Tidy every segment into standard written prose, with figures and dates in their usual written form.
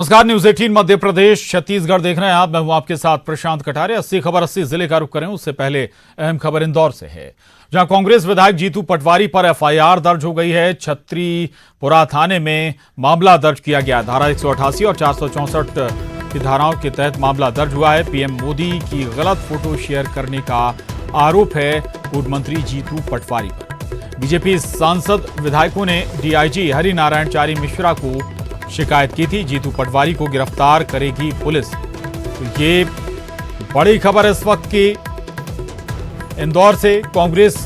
नमस्कार, न्यूज 18 मध्य प्रदेश छत्तीसगढ़ देख रहे हैं आप। मैं हूं आपके साथ प्रशांत कटारे। 80 खबर 80 जिले का रुख करें। उससे पहले अहम खबर इंदौर से है, जहां कांग्रेस विधायक जीतू पटवारी पर एफआईआर दर्ज हो गई है। छत्रीपुरा थाने में मामला दर्ज किया गया। धारा 188 और 464 की धाराओं के तहत मामला दर्ज हुआ है। पीएम मोदी की गलत फोटो शेयर करने का आरोप है पूर्व मंत्री जीतू पटवारी पर। बीजेपी सांसद विधायकों ने डीआईजी हरिनारायणचारी मिश्रा को शिकायत की थी। जीतू पटवारी को गिरफ्तार करेगी पुलिस। तो ये बड़ी खबर इस वक्त की इंदौर से। कांग्रेस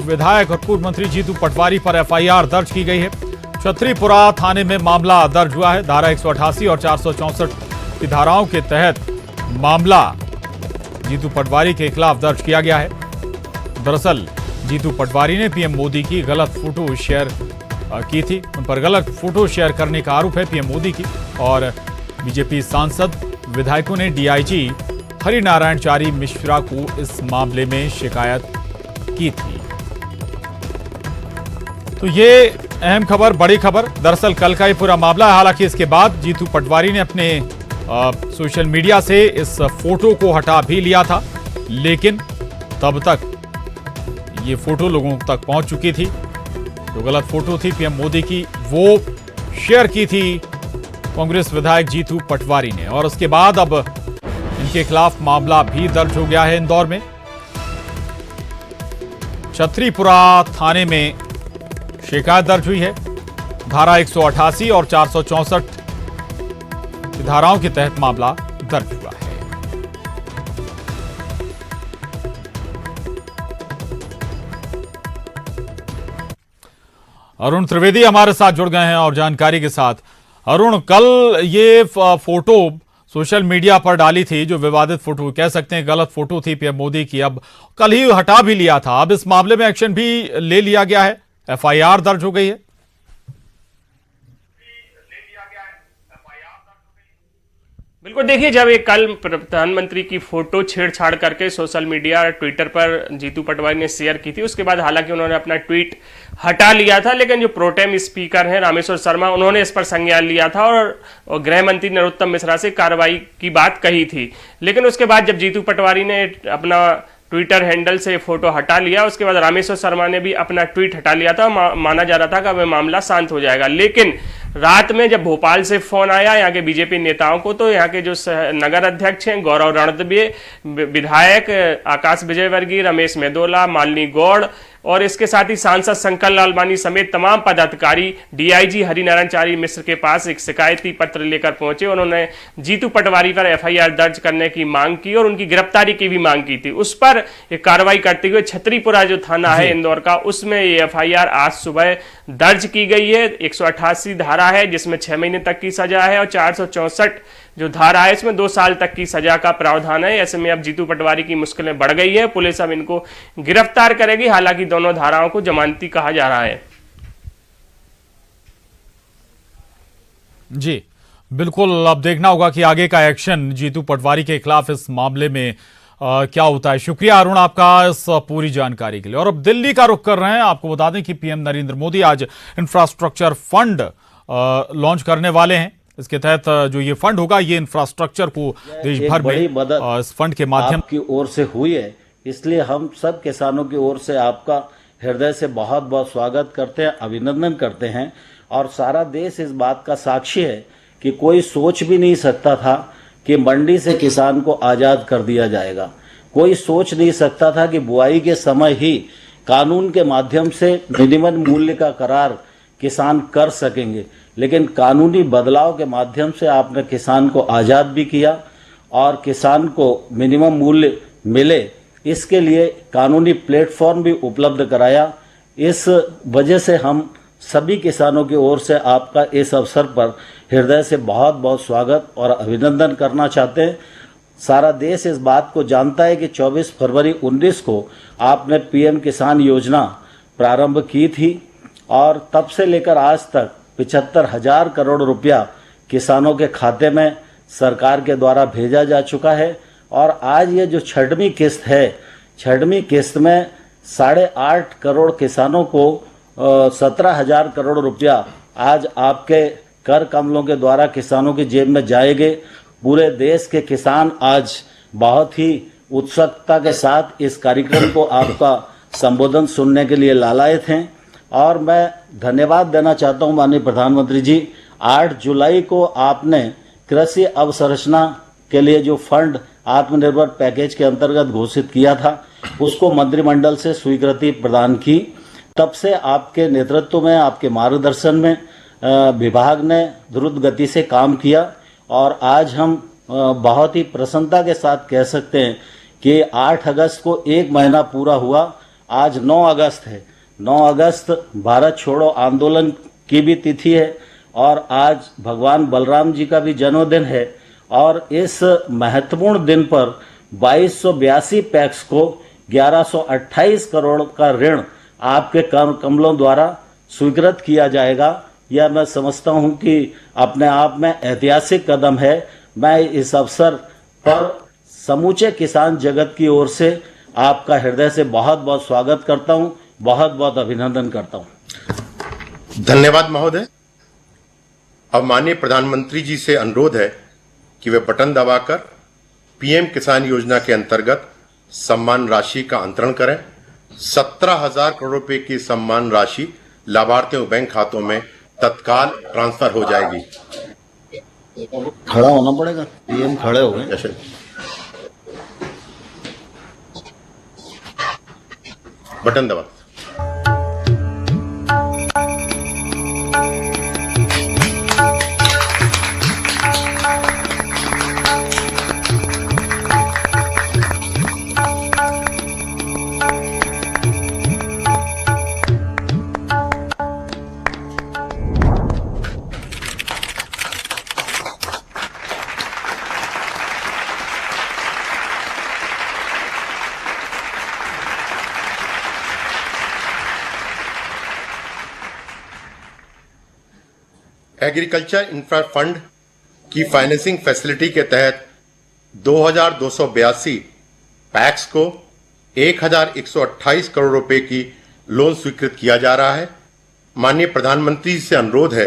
विधायक और पूर्व मंत्री जीतू पटवारी पर एफआईआर दर्ज की गई है। छत्रीपुरा थाने में मामला दर्ज हुआ है। धारा 188 और 464 की धाराओं के तहत मामला जीतू पटवारी के खिलाफ दर्ज किया गया है। दरअसल जीतू पटवारी ने पीएम मोदी की गलत फोटो शेयर की थी। उन पर गलत फोटो शेयर करने का आरोप है पीएम मोदी की। और बीजेपी सांसद विधायकों ने डीआईजी हरिनारायणचारी मिश्रा को इस मामले में शिकायत की थी। तो ये अहम खबर, बड़ी खबर। दरअसल कल का ये पूरा मामला है। हालांकि इसके बाद जीतू पटवारी ने अपने सोशल मीडिया से इस फोटो को हटा भी लिया था, लेकिन तब तक ये फोटो लोगों तक पहुंच चुकी थी। जो गलत फोटो थी पीएम मोदी की, वो शेयर की थी कांग्रेस विधायक जीतू पटवारी ने। और उसके बाद अब इनके खिलाफ मामला भी दर्ज हो गया है इंदौर में। छत्रीपुरा थाने में शिकायत दर्ज हुई है। धारा 188 और 464 की धाराओं के तहत मामला दर्ज हुआ है। अरुण त्रिवेदी हमारे साथ जुड़ गए हैं और जानकारी के साथ। अरुण, कल ये फोटो सोशल मीडिया पर डाली थी, जो विवादित फोटो कह सकते हैं, गलत फोटो थी पीएम मोदी की। अब कल ही हटा भी लिया था। अब इस मामले में एक्शन भी ले लिया गया है। एफआईआर दर्ज हो गई है। बिल्कुल, देखिए, जब एक कल प्रधानमंत्री की फोटो छेड़छाड़ करके सोशल मीडिया ट्विटर पर जीतू पटवारी ने शेयर की थी, उसके बाद हालांकि उन्होंने अपना ट्वीट हटा लिया था, लेकिन जो प्रोटेम स्पीकर हैं रामेश्वर शर्मा, उन्होंने इस पर संज्ञान लिया था और गृह मंत्री नरोत्तम मिश्रा से कार्रवाई की बात कही थी। लेकिन उसके बाद जब जीतू पटवारी ने अपना ट्विटर हैंडल से फोटो हटा लिया, उसके बाद रामेश्वर शर्मा ने भी अपना ट्वीट हटा लिया था। माना जा रहा था कि अब मामला शांत हो जाएगा। लेकिन रात में जब भोपाल से फोन आया यहाँ के बीजेपी नेताओं को, तो यहाँ के जो नगर अध्यक्ष हैं गौरव रणदीवे, विधायक आकाश विजयवर्गीय, रमेश मेदोला, मालिनी गौड़ और इसके साथ ही सांसद शंकर लालवानी समेत तमाम पदाधिकारी डीआईजी हरिनारायणचारी मिश्र के पास एक शिकायती पत्र लेकर पहुंचे। उन्होंने जीतू पटवारी पर एफआईआर दर्ज करने की मांग की और उनकी गिरफ्तारी की भी मांग की थी। उस पर एक कार्रवाई करते हुए छत्रीपुरा जो थाना है इंदौर का, उसमें ये एफआईआर आज सुबह दर्ज की गई है। 188 धारा है जिसमें 6 महीने तक की सजा है और 464 जो धारा है इसमें 2 साल तक की सजा का प्रावधान है। ऐसे में अब जीतू पटवारी की मुश्किलें बढ़ गई है। पुलिस अब इनको गिरफ्तार करेगी। हालांकि दोनों धाराओं को जमानती कहा जा रहा है। जी बिल्कुल, अब देखना होगा कि आगे का एक्शन जीतू पटवारी के खिलाफ इस मामले में क्या होता है। शुक्रिया अरुण आपका इस पूरी जानकारी के लिए। और अब दिल्ली का रुख कर रहे हैं। आपको बता दें कि पीएम नरेंद्र मोदी आज इंफ्रास्ट्रक्चर फंड लॉन्च करने वाले हैं। इसके तहत जो ये फंड होगा, ये इंफ्रास्ट्रक्चर को देश भर में इस फंड के माध्यम की ओर से हुई है। इसलिए हम सब किसानों की ओर से आपका हृदय से बहुत बहुत स्वागत करते हैं, अभिनंदन करते हैं। और सारा देश इस बात का साक्षी है कि कोई सोच भी नहीं सकता था कि मंडी से किसान को आजाद कर दिया जाएगा। कोई सोच नहीं सकता था कि बुआई के समय ही कानून के माध्यम से मिनिमम मूल्य का करार किसान कर सकेंगे। लेकिन कानूनी बदलाव के माध्यम से आपने किसान को आज़ाद भी किया और किसान को मिनिमम मूल्य मिले, इसके लिए कानूनी प्लेटफॉर्म भी उपलब्ध कराया। इस वजह से हम सभी किसानों की ओर से आपका इस अवसर पर हृदय से बहुत बहुत स्वागत और अभिनंदन करना चाहते हैं। सारा देश इस बात को जानता है कि 24 फरवरी 19 को आपने पीएम किसान योजना प्रारंभ की थी और तब से लेकर आज तक 75,000 करोड़ रुपया किसानों के खाते में सरकार के द्वारा भेजा जा चुका है। और आज ये जो 6वीं किस्त है, 6वीं किस्त में 8.5 करोड़ किसानों को 17,000 करोड़ रुपया आज आपके कर कमलों के द्वारा किसानों की जेब में जाएंगे। पूरे देश के किसान आज बहुत ही उत्सुकता के साथ इस कार्यक्रम को आपका संबोधन सुनने के लिए लालायित हैं और मैं धन्यवाद देना चाहता हूं माननीय प्रधानमंत्री जी। 8 जुलाई को आपने कृषि अवसंरचना के लिए जो फंड आत्मनिर्भर पैकेज के अंतर्गत घोषित किया था उसको मंत्रिमंडल से स्वीकृति प्रदान की। तब से आपके नेतृत्व में, आपके मार्गदर्शन में विभाग ने द्रुत गति से काम किया और आज हम बहुत ही प्रसन्नता के साथ कह सकते हैं कि 8 अगस्त को 1 महीना पूरा हुआ। आज 9 अगस्त है। 9 अगस्त भारत छोड़ो आंदोलन की भी तिथि है और आज भगवान बलराम जी का भी जन्मदिन है और इस महत्वपूर्ण दिन पर 2282 पैक्स को 1128 करोड़ का ऋण आपके कमलों द्वारा स्वीकृत किया जाएगा। यह मैं समझता हूं कि अपने आप में ऐतिहासिक कदम है। मैं इस अवसर पर समूचे किसान जगत की ओर से आपका हृदय से बहुत बहुत स्वागत करता हूं, बहुत बहुत अभिनंदन करता हूं। धन्यवाद महोदय। अब माननीय प्रधानमंत्री जी से अनुरोध है कि वे बटन दबाकर पीएम किसान योजना के अंतर्गत सम्मान राशि का अंतरण करें। 17,000 करोड़ रुपए की सम्मान राशि लाभार्थियों बैंक खातों में तत्काल ट्रांसफर हो जाएगी। खड़ा होना पड़ेगा। पीएम खड़े हो गए। जैसे बटन दबा। एग्रीकल्चर इंफ्रा फंड की फाइनेंसिंग फैसिलिटी के तहत 2282 पैक्स को 1128 करोड़ रुपए की लोन स्वीकृत किया जा रहा है। माननीय प्रधानमंत्री से अनुरोध है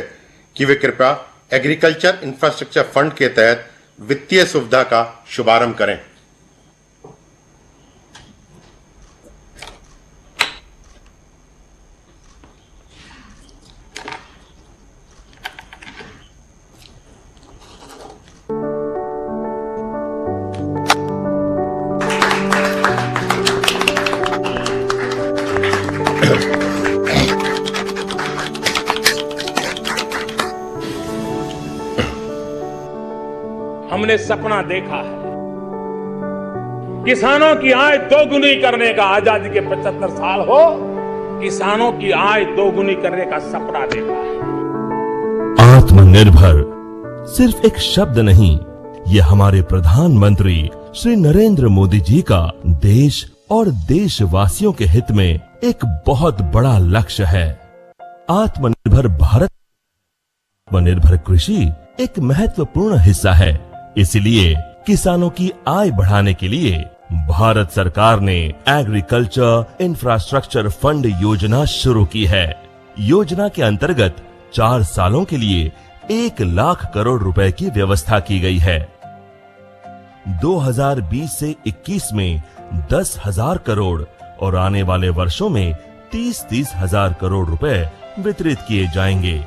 कि वे कृपया एग्रीकल्चर इंफ्रास्ट्रक्चर फंड के तहत वित्तीय सुविधा का शुभारंभ करें। हमने सपना देखा है किसानों की आय दोगुनी करने का। आजादी के 75 साल हो, किसानों की आय दोगुनी करने का सपना देखा है। आत्मनिर्भर सिर्फ एक शब्द नहीं, ये हमारे प्रधानमंत्री श्री नरेंद्र मोदी जी का देश और देशवासियों के हित में एक बहुत बड़ा लक्ष्य है। आत्मनिर्भर भारत, आत्मनिर्भर कृषि एक महत्वपूर्ण हिस्सा है। इसलिए किसानों की आय बढ़ाने के लिए भारत सरकार ने एग्रीकल्चर इंफ्रास्ट्रक्चर फंड योजना शुरू की है। योजना के अंतर्गत 4 सालों के लिए 1 लाख करोड़ रुपए की व्यवस्था की गई है। 2020 से 21 में 10,000 करोड़ और आने वाले वर्षों में 30 हजार करोड़ रुपए वितरित किए जाएंगे।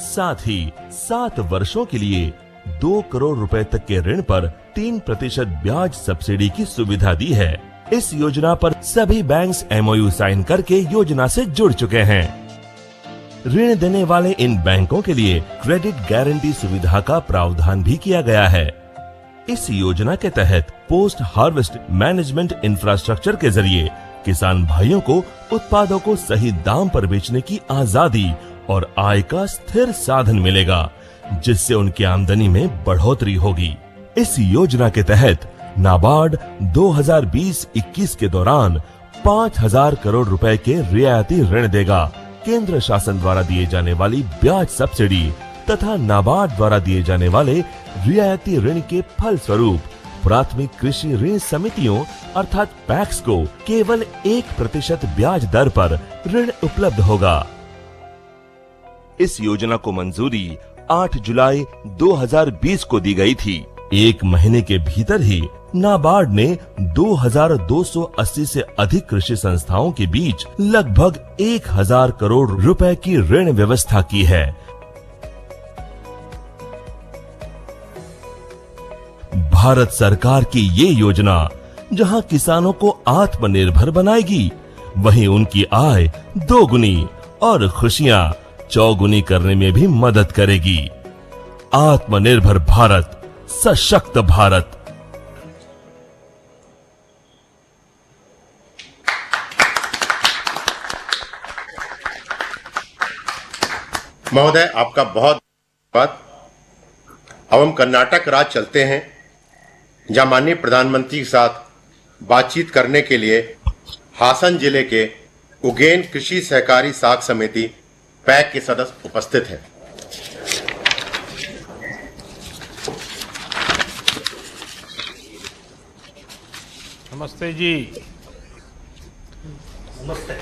साथ ही 7 वर्षों के लिए 2 करोड़ रुपए तक के ऋण पर 3% ब्याज सब्सिडी की सुविधा दी है। इस योजना पर सभी बैंक्स MOU साइन करके योजना से जुड़ चुके हैं। ऋण देने वाले इन बैंकों के लिए क्रेडिट गारंटी सुविधा का प्रावधान भी किया गया है। इस योजना के तहत पोस्ट हार्वेस्ट मैनेजमेंट इंफ्रास्ट्रक्चर के जरिए किसान भाइयों को उत्पादों को सही दाम पर बेचने की आजादी और आय का स्थिर साधन मिलेगा, जिससे उनकी आमदनी में बढ़ोतरी होगी। इस योजना के तहत नाबार्ड 2020-21 के दौरान 5,000 करोड़ रुपए के रियायती ऋण देगा। केंद्र शासन द्वारा दिए जाने वाली ब्याज सब्सिडी तथा नाबार्ड द्वारा दिए जाने वाले रियायती ऋण के फल स्वरूप प्राथमिक कृषि ऋण समितियों अर्थात पैक्स को केवल 1% ब्याज दर पर ऋण उपलब्ध होगा। इस योजना को मंजूरी 8 जुलाई 2020 को दी गई थी। 1 महीने के भीतर ही नाबार्ड ने 2280 से अधिक कृषि संस्थाओं के बीच लगभग 1000 करोड़ रुपए की ऋण व्यवस्था की है। भारत सरकार की ये योजना जहां किसानों को आत्मनिर्भर बनाएगी, वहीं उनकी आय दोगुनी और खुशियां चौगुनी करने में भी मदद करेगी। आत्मनिर्भर भारत, सशक्त भारत। महोदय, आपका बहुत धन्यवाद। अब हम कर्नाटक राज्य चलते हैं, जहां माननीय प्रधानमंत्री के साथ बातचीत करने के लिए हासन जिले के उगेन कृषि सहकारी साख समिति पैक के सदस्य उपस्थित हैं। नमस्ते जी। नमस्ते।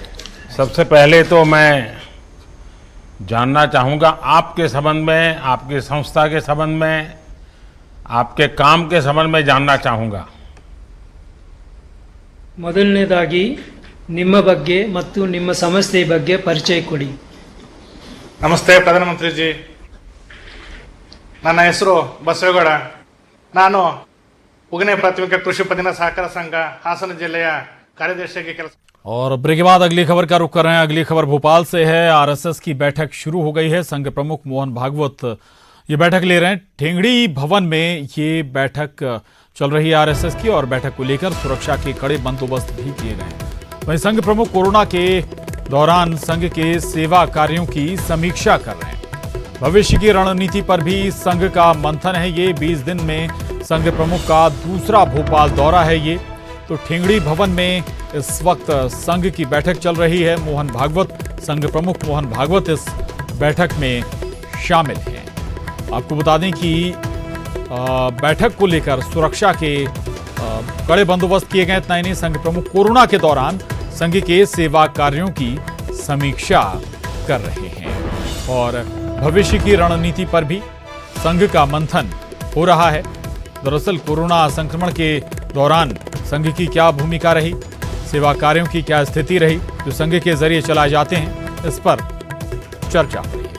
सबसे पहले तो मैं जानना चाहूंगा आपके संबंध में, आपकी संस्था के संबंध में, आपके काम के संबंध में जानना चाहूंगा। ಮೊದಲನೇದಾಗಿ ನಿಮ್ಮ ಬಗ್ಗೆ ಮತ್ತು ನಿಮ್ಮ ಸಂಸ್ಥೆ ಬಗ್ಗೆ ಪರಿಚಯ ಕೊಡಿ. ನಮಸ್ತೆ ಪ್ರಧಾನಮಂತ್ರಿ ಜಿ, ನನ್ನ ಹೆಸರು ಬಸವೇಗೌಡ. ನಾನು ಉಗನೆ ಪ್ರಾಥಮಿಕ ಕೃಷಿ ಪತ್ತಿನ ಸಹಕಾರ ಸಂಘ ಹಾಸನ ಜಿಲ್ಲೆಯ ಕಾರ್ಯದರ್ಶಿಯಾಗಿ ಕೆಲಸ. और ब्रेक के बाद अगली खबर का रुख कर रहे हैं। अगली खबर भोपाल से है। आरएसएस की बैठक शुरू हो गई है। संघ प्रमुख मोहन भागवत ये बैठक ले रहे हैं। ठेंगड़ी भवन में ये बैठक चल रही है आरएसएस की, और बैठक को लेकर सुरक्षा के कड़े बंदोबस्त भी किए गए हैं। वहीं संघ प्रमुख कोरोना के दौरान संघ के सेवा कार्यों की समीक्षा कर रहे हैं। भविष्य की रणनीति पर भी संघ का मंथन है। ये 20 दिन में संघ प्रमुख का दूसरा भोपाल दौरा है। ये तो ठेंगड़ी भवन में इस वक्त संघ की बैठक चल रही है। मोहन भागवत, संघ प्रमुख मोहन भागवत इस बैठक में शामिल हैं। आपको बता दें कि बैठक को लेकर सुरक्षा के कड़े बंदोबस्त किए गए। इतना ही नहीं, संघ प्रमुख कोरोना के दौरान संघ के सेवा कार्यों की समीक्षा कर रहे हैं, और भविष्य की रणनीति पर भी संघ का मंथन हो रहा है। दरअसल कोरोना संक्रमण के दौरान संघ की क्या भूमिका रही, सेवा कार्यों की क्या स्थिति रही जो संघ के जरिए चलाए जाते हैं, इस पर चर्चा हो रही है।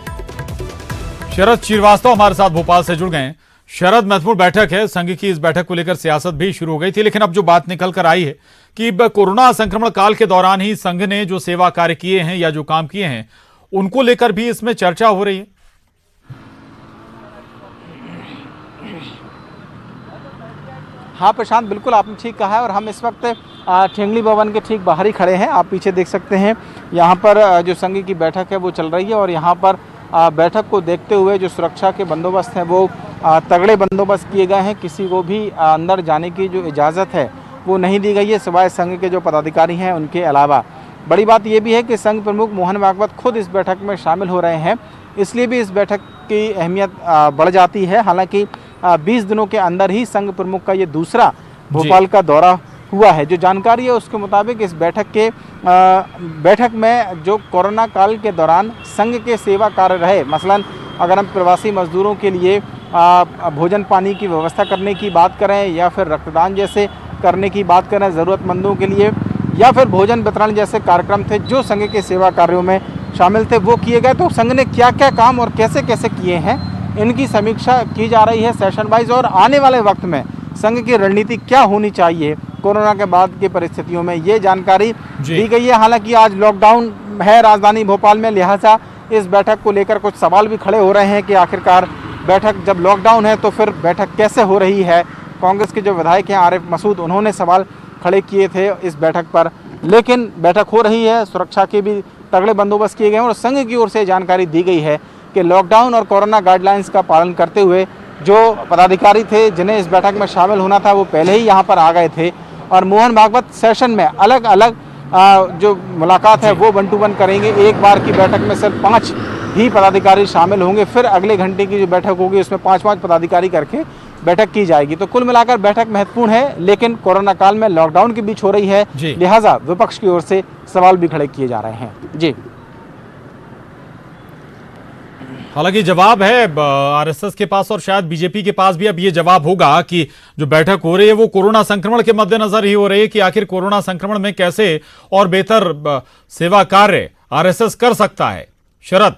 शरद श्रीवास्तव हमारे साथ भोपाल से जुड़ गए हैं। शरद, महत्वपूर्ण बैठक है संघ की। इस बैठक को लेकर सियासत भी शुरू हो गई थी, लेकिन अब जो बात निकल कर आई है कि कोरोना संक्रमण काल के दौरान ही संघ ने जो सेवा कार्य किए हैं या जो काम किए हैं, उनको लेकर भी इसमें चर्चा हो रही है। हाँ प्रशांत, बिल्कुल आपने ठीक कहा है। और हम इस वक्त ठेंगड़ी भवन के ठीक बाहर ही खड़े हैं। आप पीछे देख सकते हैं, यहाँ पर जो संघ की बैठक है वो चल रही है, और यहाँ पर बैठक को देखते हुए जो सुरक्षा के बंदोबस्त हैं वो तगड़े बंदोबस्त किए गए हैं। किसी को भी अंदर जाने की जो इजाज़त है वो नहीं दी गई है, सिवाय संघ के जो पदाधिकारी हैं उनके अलावा। बड़ी बात ये भी है कि संघ प्रमुख मोहन भागवत खुद इस बैठक में शामिल हो रहे हैं, इसलिए भी इस बैठक की अहमियत बढ़ जाती है। हालांकि 20 दिनों के अंदर ही संघ प्रमुख का ये दूसरा भोपाल का दौरा हुआ है। जो जानकारी है उसके मुताबिक इस बैठक में जो कोरोना काल के दौरान संघ के सेवा कार्य रहे, मसलन अगर हम प्रवासी मजदूरों के लिए भोजन पानी की व्यवस्था करने की बात करें, या फिर रक्तदान जैसे करने की बात करें ज़रूरतमंदों के लिए, या फिर भोजन वितरण जैसे कार्यक्रम थे जो संघ के सेवा कार्यों में शामिल थे, वो किए गए। तो संघ ने क्या क्या काम और कैसे कैसे किए हैं, इनकी समीक्षा की जा रही है सेशन वाइज। और आने वाले वक्त में संघ की रणनीति क्या होनी चाहिए कोरोना के बाद की परिस्थितियों में, ये जानकारी दी गई है। हालांकि आज लॉकडाउन है राजधानी भोपाल में, लिहाजा इस बैठक को लेकर कुछ सवाल भी खड़े हो रहे हैं कि आखिरकार बैठक जब लॉकडाउन है तो फिर बैठक कैसे हो रही है। कांग्रेस के जो विधायक हैं आरिफ मसूद, उन्होंने सवाल खड़े किए थे इस बैठक पर, लेकिन बैठक हो रही है। सुरक्षा के भी तगड़े बंदोबस्त किए गए हैं, और संघ की ओर से जानकारी दी गई है कि लॉकडाउन और कोरोना गाइडलाइंस का पालन करते हुए जो पदाधिकारी थे जिन्हें इस बैठक में शामिल होना था वो पहले ही यहाँ पर आ गए थे। और मोहन भागवत सेशन में अलग अलग जो मुलाकात है वो 1 to 1 करेंगे। एक बार की बैठक में सिर्फ 5 ही पदाधिकारी शामिल होंगे, फिर अगले घंटे की जो बैठक होगी उसमें 5-5 पदाधिकारी करके बैठक की जाएगी। तो कुल मिलाकर बैठक महत्वपूर्ण है, लेकिन कोरोना काल में लॉकडाउन के बीच हो रही है, लिहाजा विपक्ष की ओर से सवाल भी खड़े किए जा रहे हैं। जी हालांकि जवाब है आरएसएस के पास और शायद बीजेपी के पास भी अब ये जवाब होगा कि जो बैठक हो रही है वो कोरोना संक्रमण के मद्देनजर ही हो रही है कि आखिर कोरोना संक्रमण में कैसे और बेहतर सेवा कार्य आरएसएस कर सकता है। शरद,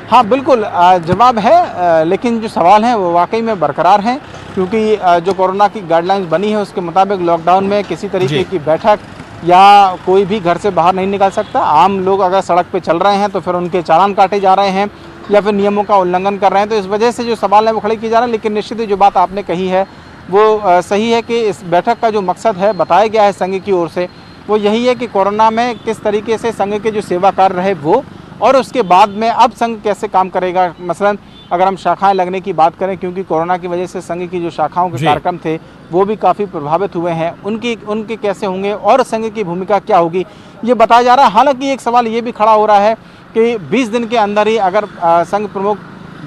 हाँ बिल्कुल जवाब है, लेकिन जो सवाल हैं वो वाकई में बरकरार हैं, क्योंकि जो कोरोना की गाइडलाइंस बनी है उसके मुताबिक लॉकडाउन में किसी तरीके की बैठक या कोई भी घर से बाहर नहीं निकल सकता। आम लोग अगर सड़क पे चल रहे हैं तो फिर उनके चालान काटे जा रहे हैं या फिर नियमों का उल्लंघन कर रहे हैं। तो इस वजह से जो सवाल है वो खड़े किए जा रहे हैं। लेकिन निश्चित ही जो बात आपने कही है वो सही है कि इस बैठक का जो मकसद है बताया गया है संघ की ओर से वो यही है कि कोरोना में किस तरीके से संघ के जो सेवा कार्य रहे वो, और उसके बाद में अब संघ कैसे काम करेगा। मसलन अगर हम शाखाएं लगने की बात करें, क्योंकि कोरोना की वजह से संघ की जो शाखाओं के कार्यक्रम थे वो भी काफ़ी प्रभावित हुए हैं, उनके कैसे होंगे और संघ की भूमिका क्या होगी ये बताया जा रहा है। हालांकि एक सवाल ये भी खड़ा हो रहा है कि 20 दिन के अंदर ही अगर संघ प्रमुख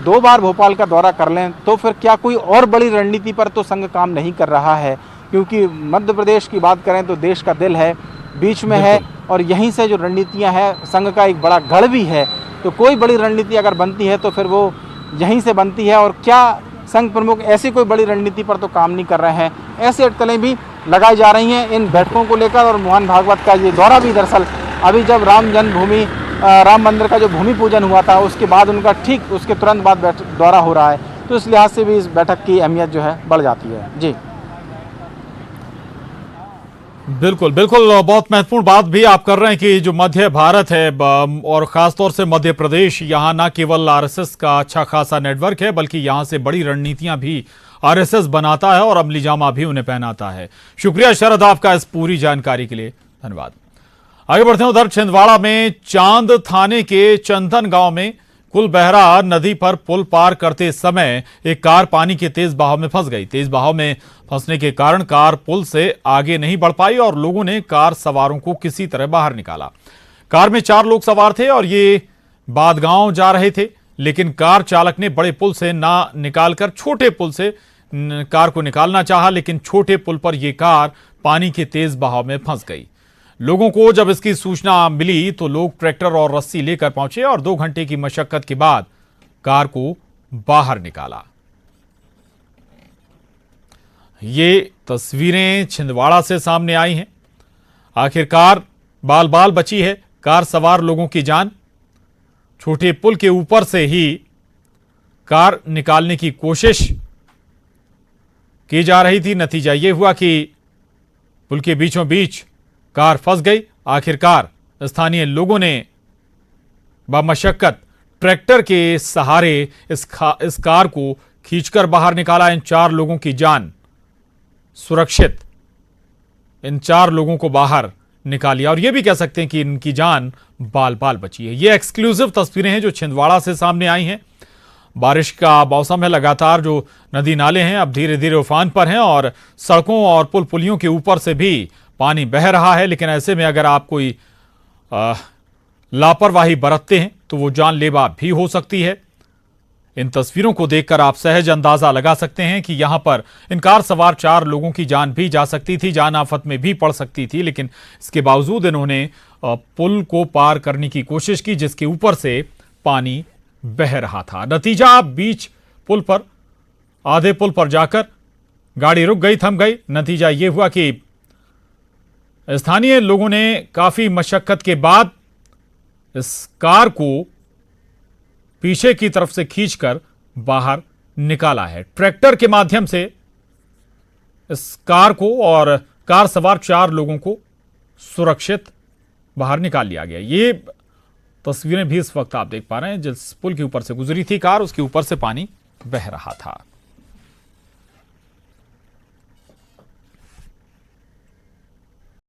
2 बार भोपाल का दौरा कर लें तो फिर क्या कोई और बड़ी रणनीति पर तो संघ काम नहीं कर रहा है, क्योंकि मध्य प्रदेश की बात करें तो देश का दिल है, बीच में है, और यहीं से जो रणनीतियां हैं संघ का एक बड़ा गढ़ भी है। तो कोई बड़ी रणनीति अगर बनती है तो फिर वो यहीं से बनती है, और क्या संघ प्रमुख ऐसी कोई बड़ी रणनीति पर तो काम नहीं कर रहे हैं। ऐसी अटकलें भी लगाई जा रही हैं इन बैठकों को लेकर। और मोहन भागवत का ये दौरा भी दरअसल अभी जब राम मंदिर का जो भूमि पूजन हुआ था उसके बाद उनका ठीक उसके तुरंत बाद दौरा हो रहा है, तो इस लिहाज से भी इस बैठक की अहमियत जो है बढ़ जाती है। जी बिल्कुल बिल्कुल, बहुत महत्वपूर्ण बात भी आप कर रहे हैं कि जो मध्य भारत है और खासतौर से मध्य प्रदेश, यहाँ न केवल आरएसएस का अच्छा खासा नेटवर्क है बल्कि यहाँ से बड़ी रणनीतियां भी आरएसएस बनाता है और अमली जामा भी उन्हें पहनाता है। शुक्रिया शरद आपका इस पूरी जानकारी के लिए, धन्यवाद। आगे बढ़ते हैं। उधर छिंदवाड़ा में चांद थाने के चंदन गांव में कुलबहरा नदी पर पुल पार करते समय एक कार पानी के तेज बहाव में फंस गई। तेज बहाव में फंसने के कारण कार पुल से आगे नहीं बढ़ पाई और लोगों ने कार सवारों को किसी तरह बाहर निकाला। कार में 4 लोग सवार थे और ये बादगांव जा रहे थे, लेकिन कार चालक ने बड़े पुल से ना निकालकर छोटे पुल से कार को निकालना चाहा, लेकिन छोटे पुल पर यह कार पानी के तेज बहाव में फंस गई। लोगों को जब इसकी सूचना मिली तो लोग ट्रैक्टर और रस्सी लेकर पहुंचे और 2 घंटे की मशक्कत के बाद कार को बाहर निकाला। ये तस्वीरें छिंदवाड़ा से सामने आई हैं। आखिरकार बाल बाल बची है कार सवार लोगों की जान। छोटे पुल के ऊपर से ही कार निकालने की कोशिश की जा रही थी। नतीजा ये हुआ कि पुल के बीचों बीच कार फंस गई। आखिरकार स्थानीय लोगों ने बमशक्कत ट्रैक्टर के सहारे इस कार को खींचकर बाहर निकाला। इन 4 लोगों की जान सुरक्षित, इन 4 लोगों को बाहर निकाल लिया और यह भी कह सकते हैं कि इनकी जान बाल बाल बची है। ये एक्सक्लूसिव तस्वीरें हैं जो छिंदवाड़ा से सामने आई हैं। बारिश का मौसम है, लगातार जो नदी नाले हैं अब धीरे धीरे उफान पर हैं और सड़कों और पुल पुलियों के ऊपर से भी पानी बह रहा है। लेकिन ऐसे में अगर आप कोई लापरवाही बरतते हैं तो वो जानलेवा भी हो सकती है। इन तस्वीरों को देखकर आप सहज अंदाजा लगा सकते हैं कि यहां पर इन कार सवार 4 लोगों की जान भी जा सकती थी, जान आफत में भी पड़ सकती थी। लेकिन इसके बावजूद इन्होंने पुल को पार करने की कोशिश की जिसके ऊपर से पानी बह रहा था। नतीजा बीच पुल पर, आधे पुल पर जाकर गाड़ी रुक गई, थम गई। नतीजा यह हुआ कि स्थानीय लोगों ने काफी मशक्कत के बाद इस कार को पीछे की तरफ से खींचकर बाहर निकाला है। ट्रैक्टर के माध्यम से इस कार को और कार सवार 4 लोगों को सुरक्षित बाहर निकाल लिया गया। ये तस्वीरें भी इस वक्त आप देख पा रहे हैं जिस पुल के ऊपर से गुजरी थी कार, उसके ऊपर से पानी बह रहा था।